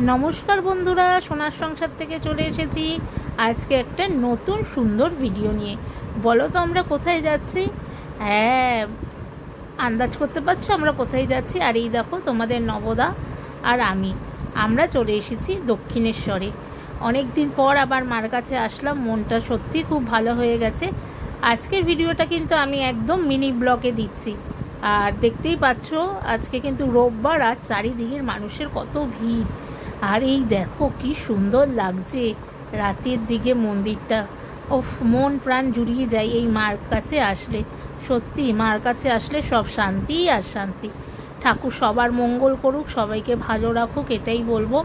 নমস্কার বন্ধুরা, সোনার সংসার থেকে চলে এসেছি আজকে একটা নতুন সুন্দর ভিডিও নিয়ে। বলো তো আমরা কোথায় যাচ্ছি? হ্যাঁ, আন্দাজ করতে পারছো আমরা কোথায় যাচ্ছি? আর এই দেখো তোমাদের নবদা আর আমরা চলে এসেছি দক্ষিণেশ্বরে। অনেক দিন পর আবার মার কাছে আসলাম, মনটা সত্যি খুব ভালো হয়ে গেছে। আজকের ভিডিওটা কিন্তু আমি একদম মিনি ব্লগে দিচ্ছি। আর দেখতেই পাচ্ছ আজকে কিন্তু রোববার, আর চারিদিকের মানুষের কত ভিড়। আর এই দেখো কি সুন্দর লাগছে রাতের দিকে মন্দিরটা। ওফ, মন প্রাণ জুড়িয়ে যায় এই মার কাছে আসলে। সত্যি মার কাছে আসলে সব শান্তি আর শান্তি। ঠাকুর সবার মঙ্গল করুক, সবাইকে ভালো রাখুক, এটাই বলবো।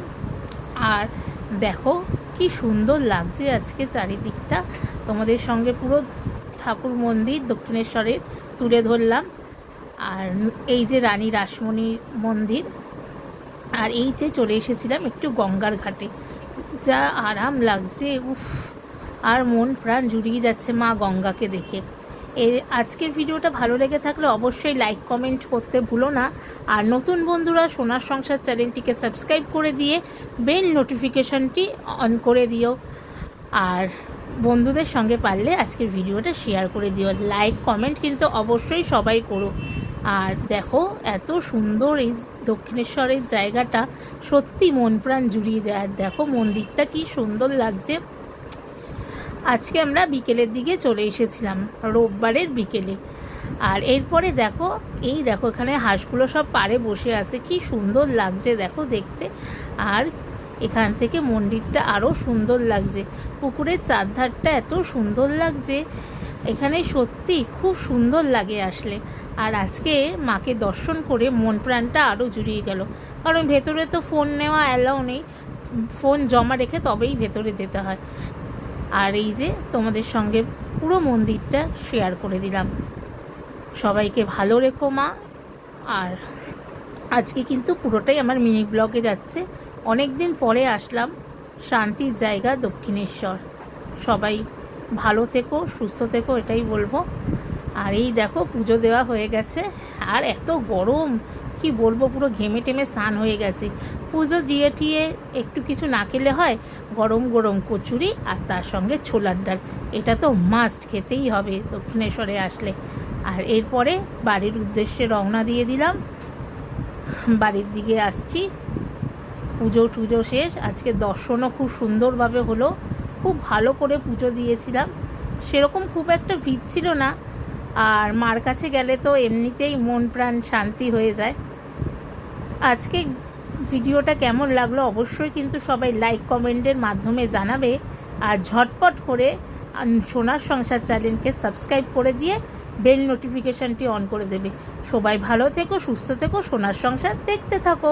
আর দেখো কি সুন্দর লাগছে আজকে চারিদিকটা। তোমাদের সঙ্গে পুরো ঠাকুর মন্দির দক্ষিণেশ্বরের তুলে ধরলাম। আর এই যে রানী রাসমণি মন্দির। আর এই যে চলে এসেছিলাম একটু গঙ্গার ঘাটে, যা আরাম লাগছে, উফ! আর মন প্রাণ জুড়িয়ে যাচ্ছে মা গঙ্গাকে দেখে। আজকের ভিডিওটা ভালো লেগে থাকলে অবশ্যই লাইক কমেন্ট করতে ভুলো না। আর নতুন বন্ধুরা সোনার সংসার চ্যানেলটিকে সাবস্ক্রাইব করে দিয়ে বেল নোটিফিকেশনটি অন করে দিও। আর বন্ধুদের সঙ্গে পারলে আজকের ভিডিওটা শেয়ার করে দিও। লাইক কমেন্ট কিন্তু অবশ্যই সবাই করো। আর দেখো এত সুন্দর এই দক্ষিণেশ্বরের জায়গাটা, সত্যি মন প্রাণ জুড়িয়ে যায়। আর দেখো মন্দিরটা কি সুন্দর লাগছে। আজকে আমরা বিকেলের দিকে চলে এসেছিলাম, রোববারের বিকেলে। আর এরপরে দেখো এখানে হাঁসগুলো সব পাড়ে বসে আছে, কি সুন্দর লাগছে দেখো দেখতে। আর এখান থেকে মন্দিরটা আরও সুন্দর লাগছে, পুকুরের চারধারটা এত সুন্দর লাগছে এখানে, সত্যি খুব সুন্দর লাগে আসলে। আর আজকে মাকে দর্শন করে মন প্রাণটা আরও জুড়িয়ে গেল, কারণ ভেতরে তো ফোন নেওয়া অ্যালাউ নেই, ফোন জমা রেখে তবেই ভেতরে যেতে হয়। আর এই যে তোমাদের সঙ্গে পুরো মন্দিরটা শেয়ার করে দিলাম। সবাইকে ভালো রেখো মা। আর আজকে কিন্তু পুরোটাই আমার মিনি ব্লগে যাচ্ছে। অনেক দিন পরে আসলাম শান্তির জায়গা দক্ষিণেশ্বর। সবাই ভালো থেকো, সুস্থ থেকো, এটাই বলবো। আর এই দেখো পুজো দেওয়া হয়ে গেছে। আর এত গরম কি বলবো, পুরো ঘেমে টেমে স্নান হয়ে গেছে। পুজো দিয়ে টিয়ে একটু কিছু না খেলে হয়, গরম গরম কচুরি আর তার সঙ্গে ছোলার ডাল, এটা তো মাস্ট খেতেই হবে দক্ষিণেশ্বরে আসলে। আর এরপরে বাড়ির উদ্দেশ্যে রওনা দিয়ে দিলাম, বাড়ির দিকে আসছি। পুজো টুজো শেষ, আজকে দর্শনও খুব সুন্দরভাবে হলো, খুব ভালো করে পুজো দিয়েছিলাম, সেরকম খুব একটা ভিড় ছিল না। আর মার কাছে গেলে তো এমনিতেই মন প্রাণ শান্তি হয়ে যায়। আজকে ভিডিওটা কেমন লাগলো অবশ্যই কিন্তু সবাই লাইক কমেন্টের মাধ্যমে জানাবে। আর ঝটপট করে সোনার সংসার চ্যানেলকে সাবস্ক্রাইব করে দিয়ে বেল নোটিফিকেশনটি অন করে দেবে। সবাই ভালো থেকো, সুস্থ থেকো, সোনার সংসার দেখতে থাকো।